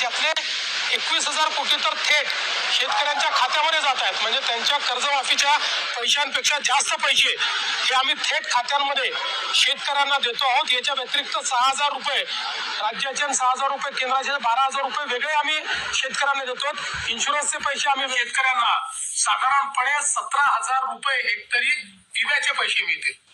ज्यातले 21,000 कोटी तर थेट शेतकऱ्यांच्या खात्यामध्ये जात आहेत. म्हणजे त्यांच्या कर्जमाफीच्या पैशांपेक्षा जास्त पैसे हे आम्ही थेट खात्यांमध्ये शेतकऱ्यांना देतो आहोत. याच्या व्यतिरिक्त 6,000 रुपये राज्याचे आणि 6,000 रुपये केंद्राचे, 12,000 रुपये वेगळे आम्ही शेतकऱ्यांना देतो. इन्शुरन्सचे पैसे आम्ही शेतकऱ्यांना साधारणपणे 17,000 रुपये हेक्टरी विम्याचे पैसे मिळतील.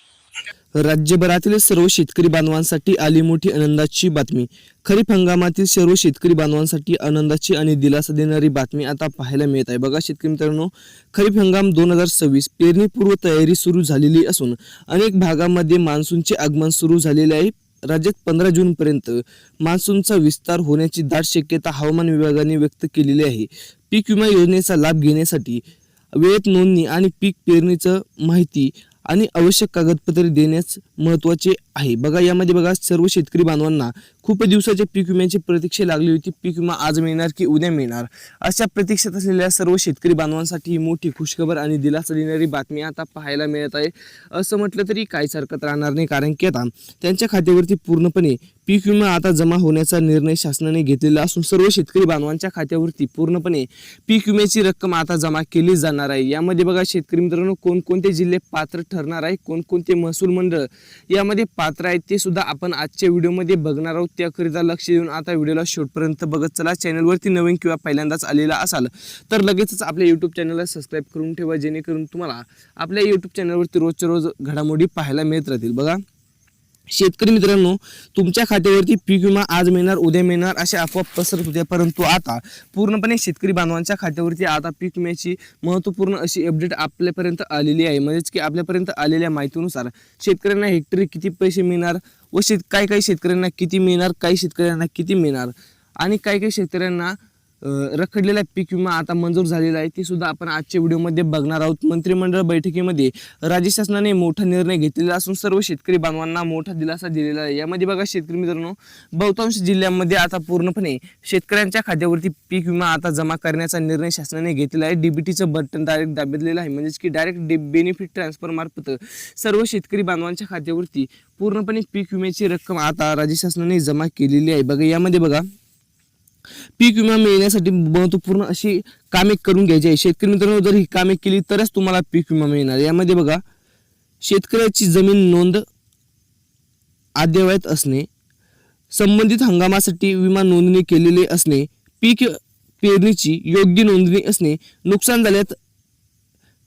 राज्यभरातील सर्व शेतकरी बांधवांसाठी आली मोठी आनंदाची बातमी. खरीप हंगामातील सर्व शेतकरी बांधवांसाठी आनंदाची आणि दिलासा देणारी बातमी आता पाहायला मिळत आहे. बघा शेतकरी मित्रांनो, खरीप हंगाम 2026 पेरणीपूर्व तयारी सुरू झालेली असून अनेक भागांमध्ये मान्सूनचे आगमन सुरू झालेले आहे. राज्यात 15 जून पर्यंत मान्सूनचा विस्तार होण्याची दाट शक्यता हवामान विभागाने व्यक्त केलेली आहे. पीक विमा योजनेचा लाभ घेण्यासाठी वेळेत नोंदणी आणि पीक पेरणीचं माहिती आणि आवश्यक कागदपत्रे देण्यास महत्त्वाचे आहे. बघा यामध्ये बघा सर्व शेतकरी बांधवांना खूप दिवसाच्या पीक विम्याची प्रतीक्षा लागली होती. पीक विमा आज मिळणार की उद्या मिळणार अशा प्रतीक्षेत असलेल्या सर्व शेतकरी बांधवांसाठी ही मोठी खुशखबर आणि दिलासा देणारी बातमी आता पाहायला मिळत आहे. असं म्हटलं तरी काहीच हरकत राहणार नाही, कारण की आता त्यांच्या खात्यावरती पूर्णपणे पीक विमा आता जमा होण्याचा निर्णय शासनाने घेतलेला असून सर्व शेतकरी बांधवांच्या खात्यावरती पूर्णपणे पीक विम्याची रक्कम आता जमा केली जाणार आहे. यामध्ये बघा शेतकरी मित्रांनो, कोणकोणते जिल्हे पात्र ठरणार आहे, कोणकोणते महसूल मंडळ यामध्ये पात्र आहेत ते सुद्धा आपण आजच्या व्हिडिओमध्ये बघणार आहोत. त्याकरिता लक्ष देऊन आता व्हिडिओला शेवटपर्यंत बघत चला. चॅनलवरती नवीन किंवा पहिल्यांदाच आलेला असाल तर लगेचच आपल्या यूट्यूब चॅनलला सबस्क्राईब करून ठेवा, जेणेकरून तुम्हाला आपल्या यूट्यूब चॅनलवरती रोजच्या रोज घडामोडी पाहायला मिळत राहतील. बघा शेतकरी मित्रांनो, तुमच्या खात्यावरती पीक विमा आज मिळणार उद्या मिळणार अशा अफवा पसरत होत्या, परंतु आता पूर्णपणे शेतकरी बांधवांच्या खात्यावरती आता पीक विम्याची महत्त्वपूर्ण अशी अपडेट आपल्यापर्यंत आलेली आहे. म्हणजेच की आपल्यापर्यंत आलेल्या माहितीनुसार शेतकऱ्यांना हेक्टरी किती पैसे मिळणार व काही शेतकऱ्यांना किती मिळणार, काही शेतकऱ्यांना किती मिळणार आणि काही शेतकऱ्यांना रखडलेला पीक विमा आता मंजूर झालेला आहे ते सुद्धा आपण आजच्या व्हिडिओमध्ये बघणार आहोत. मंत्रिमंडळ बैठकीमध्ये राज्य शासनाने मोठा निर्णय घेतलेला असून सर्व शेतकरी बांधवांना मोठा दिलासा दिलेला आहे. यामध्ये बघा शेतकरी मित्रांनो, बहुतांश जिल्ह्यांमध्ये आता पूर्णपणे शेतकऱ्यांच्या खात्यावरती पीक विमा आता जमा करण्याचा निर्णय शासनाने घेतलेला आहे. डीबीटीचं बटन डायरेक्ट दाबलेलं आहे, म्हणजेच की डायरेक्ट बेनिफिट ट्रान्सफर मार्फत सर्व शेतकरी बांधवांच्या खात्यावरती पूर्णपणे पीक विम्याची रक्कम आता राज्य शासनाने जमा केलेली आहे. बघा यामध्ये बघा पीक विमा मिळण्यासाठी महत्त्वपूर्ण अशी कामे करून घ्यायची आहे. शेतकरी मित्रांनो, जर ही कामे केली तरच तुम्हाला पीक विमा मिळणार. यामध्ये बघा शेतकऱ्याची जमीन नोंद अद्ययावत असणे, संबंधित हंगामासाठी विमा नोंदणी केलेली असणे, पीक पेरणीची योग्य नोंदणी असणे, नुकसान झाल्यास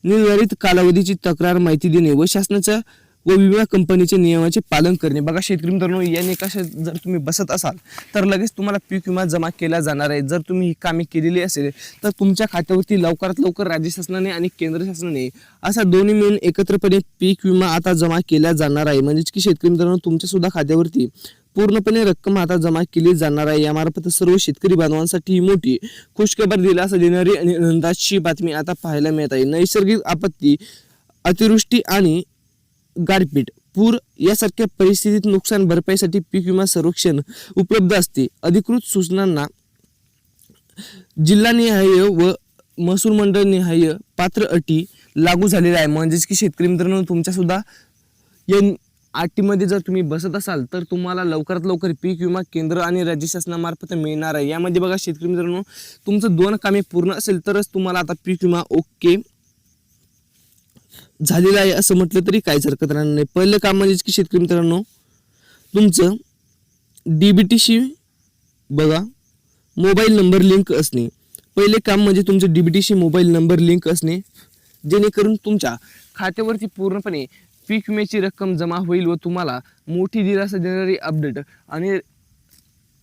निर्धारित कालावधीची तक्रार माहिती देणे व शासनाच्या व विमा कंपनीच्या नियमाचे पालन करणे. बघा शेतकरी मित्रांनो, या निकषात जर तुम्ही बसत असाल तर लगेच तुम्हाला पीक विमा जमा केला जाणार आहे. जर तुम्ही ही कामे केलेली असेल तर तुमच्या खात्यावरती लवकरात लवकर राज्य शासनाने आणि केंद्र शासनाने असा दोन्ही मिळून एकत्रपणे पीक विमा आता जमा केला जाणार आहे. म्हणजेच की शेतकरी मित्रांनो, तुमच्या सुद्धा खात्यावरती पूर्णपणे रक्कम आता जमा केली जाणार आहे. यामार्फत सर्व शेतकरी बांधवांसाठी ही मोठी खुशखबर दिलासा देणारी आणि आनंदाची बातमी आता पाहायला मिळत आहे. नैसर्गिक आपत्ती, अतिवृष्टी आणि गारपीट, पूर यासारख्या परिस्थितीत नुकसान भरपाईसाठी पीक विमा संरक्षण उपलब्ध असते. अधिकृत सूचनांना जिल्हानिहाय व महसूल मंडळ निहाय पात्र अटी लागू झालेल्या आहे. म्हणजेच की शेतकरी मित्रांनो, तुमच्या सुद्धा या अटीमध्ये जर तुम्ही बसत असाल तर तुम्हाला लवकरात लवकर पीक विमा केंद्र आणि राज्य शासनामार्फत मिळणार आहे. यामध्ये बघा शेतकरी मित्रांनो, तुमचं 2 कामे पूर्ण असेल तरच तुम्हाला आता पीक विमा ओके झालेला आहे असं म्हटलं तरी काहीच हरकत राहणार नाही. पहिलं काम म्हणजे की शेतकरी मित्रांनो, तुमचं डीबीटीशी बघा मोबाईल नंबर लिंक असणे. पहिले काम म्हणजे तुमचं डीबीटीशी मोबाईल नंबर लिंक असणे, जेणेकरून तुमच्या खात्यावरती पूर्णपणे पीक विम्याची रक्कम जमा होईल व तुम्हाला मोठी दिलासा देणारी अपडेट आणि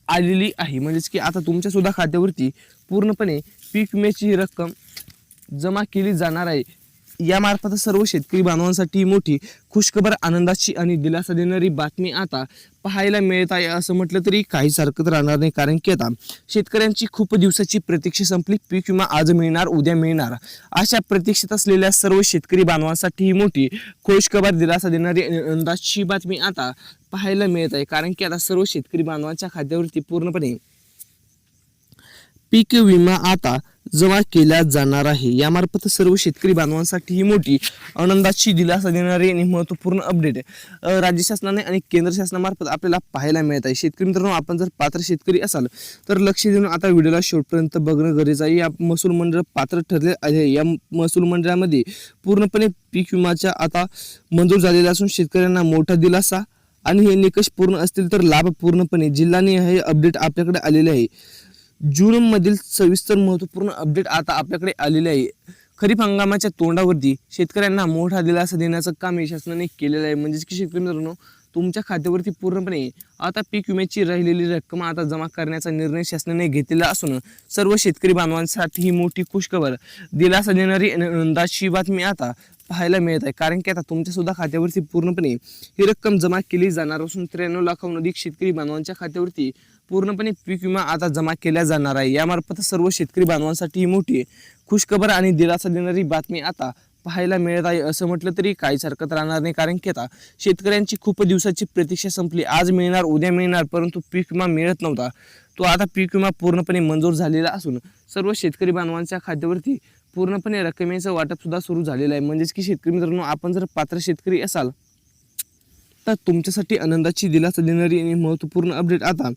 आलेली आहे. म्हणजेच की आता तुमच्या सुद्धा खात्यावरती पूर्णपणे पीक विम्याची रक्कम जमा केली जाणार आहे. यामार्फत सर्व शेतकरी बांधवांसाठी मोठी खुशखबर, आनंदाची आणि दिलासा देणारी बातमी आता पाहायला मिळत आहे असं म्हटलं तरी काहीच हरकत राहणार नाही, कारण की आता शेतकऱ्यांची खूप दिवसाची प्रतीक्षा संपली. पीक विमा आज मिळणार उद्या मिळणार अशा प्रतीक्षेत असलेल्या सर्व शेतकरी बांधवांसाठी ही मोठी खुशखबर, दिलासा देणारी आनंदाची बातमी आता पाहायला मिळत आहे. कारण की आता सर्व शेतकरी बांधवांच्या खात्यावरती पूर्णपणे पीक विमा आता जमा केल्या जाणार आहे. यामार्फत सर्व शेतकरी बांधवांसाठी ही मोठी आनंदाची दिलासा देणारी आणि महत्त्वपूर्ण अपडेट राज्य शासनाने आणि केंद्र शासनामार्फत आपल्याला पाहायला मिळत आहे. शेतकरी मित्रांनो, आपण जर पात्र शेतकरी असाल तर लक्ष देऊन आता व्हिडिओला शेवटपर्यंत बघणं गरजेचं आहे. या महसूल मंडळ पात्र ठरले आहे. या महसूल मंडळामध्ये पूर्णपणे पीक विमाच्या आता मंजूर झालेला असून शेतकऱ्यांना मोठा दिलासा आणि हे निकष पूर्ण असतील तर लाभ पूर्णपणे जिल्ह्याने हे अपडेट आपल्याकडे आलेले आहे. जून मधील सविस्तर महत्त्वपूर्ण अपडेट आता आपल्याकडे आलेले आहे. खरीप हंगामाच्या तोंडावरती शेतकऱ्यांना मोठा दिलासा देण्याचं काम शासनाने केलेलं आहे. म्हणजेच की शेतकरी मित्रांनो, तुमच्या खात्यावरती पूर्णपणे आता पीक विम्याची राहिलेली रक्कम आता जमा करण्याचा निर्णय शासनाने घेतलेला असून सर्व शेतकरी बांधवांसाठी ही मोठी खुशखबर दिलासा देणारी आनंदाची बातमी आता पाहायला मिळत आहे. कारण की आता तुमच्या सुद्धा खात्यावरती पूर्णपणे ही रक्कम जमा केली जाणार असून 93 लाखाहून अधिक शेतकरी बांधवांच्या खात्यावरती पूर्णपणे पीक विमा आता जमा केला जाणार आहे. यामार्फत सर्व शेतकरी बांधवांसाठी ही मोठी खुशखबर आणि दिलासा देणारी बातमी आता पाहायला मिळत आहे. असं म्हटलं तरी काहीच हरकत राहणार नाही. कारण की आता शेतकऱ्यांची खूप दिवसाची प्रतीक्षा संपली. आज मिळणार, उद्या मिळणार, परंतु पीक विमा मिळत नव्हता. तो आता पीक विमा पूर्णपणे मंजूर झालेला असून सर्व शेतकरी बांधवांच्या खात्यावरती पूर्णपणे रकमेचं वाटप सुद्धा सुरू झालेलं आहे. म्हणजेच की शेतकरी मित्रांनो, आपण जर पात्र शेतकरी असाल तर तुमच्यासाठी आनंदाची दिलासा देणारी आणि महत्त्वपूर्ण अपडेट आता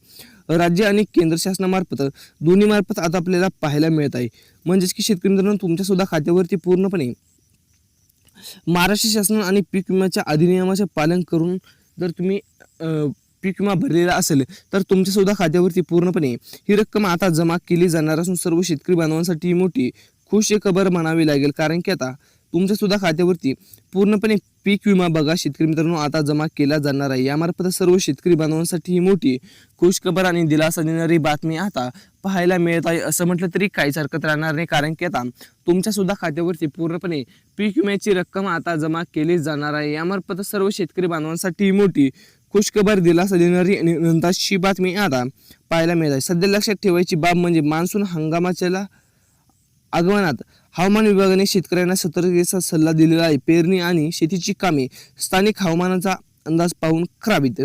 राज्य आणि केंद्र शासनामार्फत दोन्ही मार्फत आता आपल्याला पाहायला मिळत आहे. म्हणजेच की शेतकरी मित्रांनो, तुमच्या सुद्धा खात्यावरती पूर्णपणे महाराष्ट्र शासन आणि पीक विम्याच्या अधिनियमाचे पालन करून जर तुम्ही पीक विमा भरलेला असेल तर तुमच्या सुद्धा खात्यावरती पूर्णपणे ही रक्कम आता जमा केली जाणार असून सर्व शेतकरी बांधवांसाठी ही मोठी खुश खबर म्हणावी लागेल. कारण की आता तुमच्या सुद्धा खात्यावरती पूर्णपणे पीक विमा बघा शेतकरी मित्रांनो आता जमा केला जाणार आहे. यामार्फत सर्व शेतकरी बांधवांसाठी ही मोठी खुशखबर आणि दिलासा देणारी बातमी आता पाहायला मिळत आहे. असं म्हटलं तरी काहीच हरकत राहणार नाही. कारण की आता तुमच्या सुद्धा खात्यावरती पूर्णपणे पीक विम्याची रक्कम आता जमा केली जाणार आहे. यामार्फत सर्व शेतकरी बांधवांसाठी ही मोठी खुशखबर दिलासा देणारी आणि आनंदाची बातमी आता पाहायला मिळत आहे. सध्या लक्षात ठेवायची बाब म्हणजे मान्सून हंगामाच्या आगमनात हवामान विभागाने शेतकऱ्यांना सतर्कतेचा सल्ला दिलेला आहे. पेरणी आणि शेतीची कामे स्थानिक हवामानाचा अंदाज पाहून करावीत,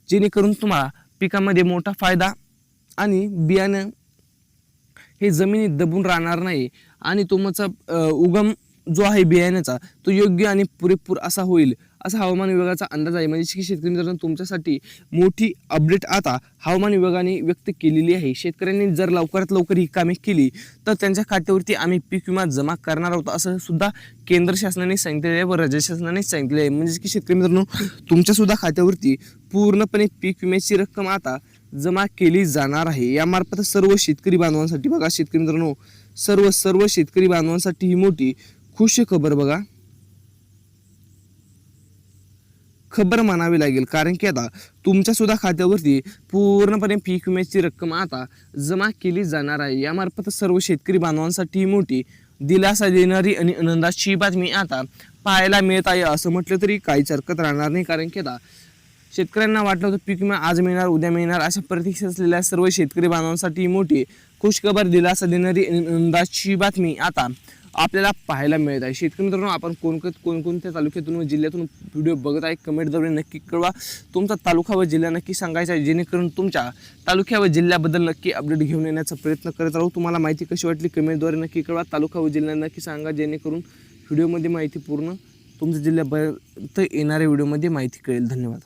जेणेकरून तुम्हाला पिकामध्ये मोठा फायदा आणि बियाणं हे जमिनीत दबून राहणार नाही आणि तुमचा उगम जो आहे बियाण्याचा तो योग्य आणि पुरेपूर असा होईल असा हवामान विभागाचा अंदाज आहे. म्हणजे की शेतकरी मित्रांनो, तुमच्यासाठी मोठी अपडेट आता हवामान विभागाने व्यक्त केलेली आहे. शेतकऱ्यांनी जर लवकरात लवकर ही कामे केली तर त्यांच्या खात्यावरती आम्ही पीक विमा जमा करणार आहोत असं सुद्धा केंद्र शासनाने सांगितलेलं आहे व राज्य शासनाने सांगितले आहे. म्हणजे की शेतकरी मित्रांनो, तुमच्या सुद्धा खात्यावरती पूर्णपणे पीक विम्याची रक्कम आता जमा केली जाणार आहे. यामार्फत सर्व शेतकरी बांधवांसाठी बघा शेतकरी मित्रांनो, सर्व शेतकरी बांधवांसाठी ही मोठी खुश खबर बघा खबर म्हणावी लागेल. कारण की आता तुमच्या सुद्धा खात्यावरती पूर्णपणे पीक विम्याची रक्कम आता जमा केली जाणार आहे. यामार्फत सर्व शेतकरी बांधवांसाठी मोठी दिलासा देणारी आणि आनंदाची बातमी आता पाहायला मिळत आहे. असं म्हटलं तरी काहीच हरकत राहणार नाही. कारण की आता शेतकऱ्यांना वाटलं होतं पीक विमा आज मिळणार, उद्या मिळणार अशा प्रतीक्षा असलेल्या सर्व शेतकरी बांधवांसाठी मोठी खुशखबर दिलासा देणारी आणि आनंदाची बातमी आता आपल्याला पाहायला मिळत आहे. शेतकरी मित्रांनो, आपण कोणकोणत्या तालुक्यातून व जिल्ह्यातून व्हिडिओ बघत आहे कमेंटद्वारे नक्की कळवा. तुमचा तालुका व जिल्हा नक्की सांगायचा आहे, जेणेकरून तुमच्या तालुक्या व जिल्ह्याबद्दल नक्की अपडेट घेऊन येण्याचा प्रयत्न करत राहू. तुम्हाला माहिती कशी वाटली कमेंटद्वारे नक्की कळवा. तालुका व जिल्हा नक्की सांगा, जेणेकरून व्हिडिओमध्ये माहिती पूर्ण तुमच्या जिल्ह्यापर्यंत येणाऱ्या व्हिडिओमध्ये माहिती कळेल. धन्यवाद.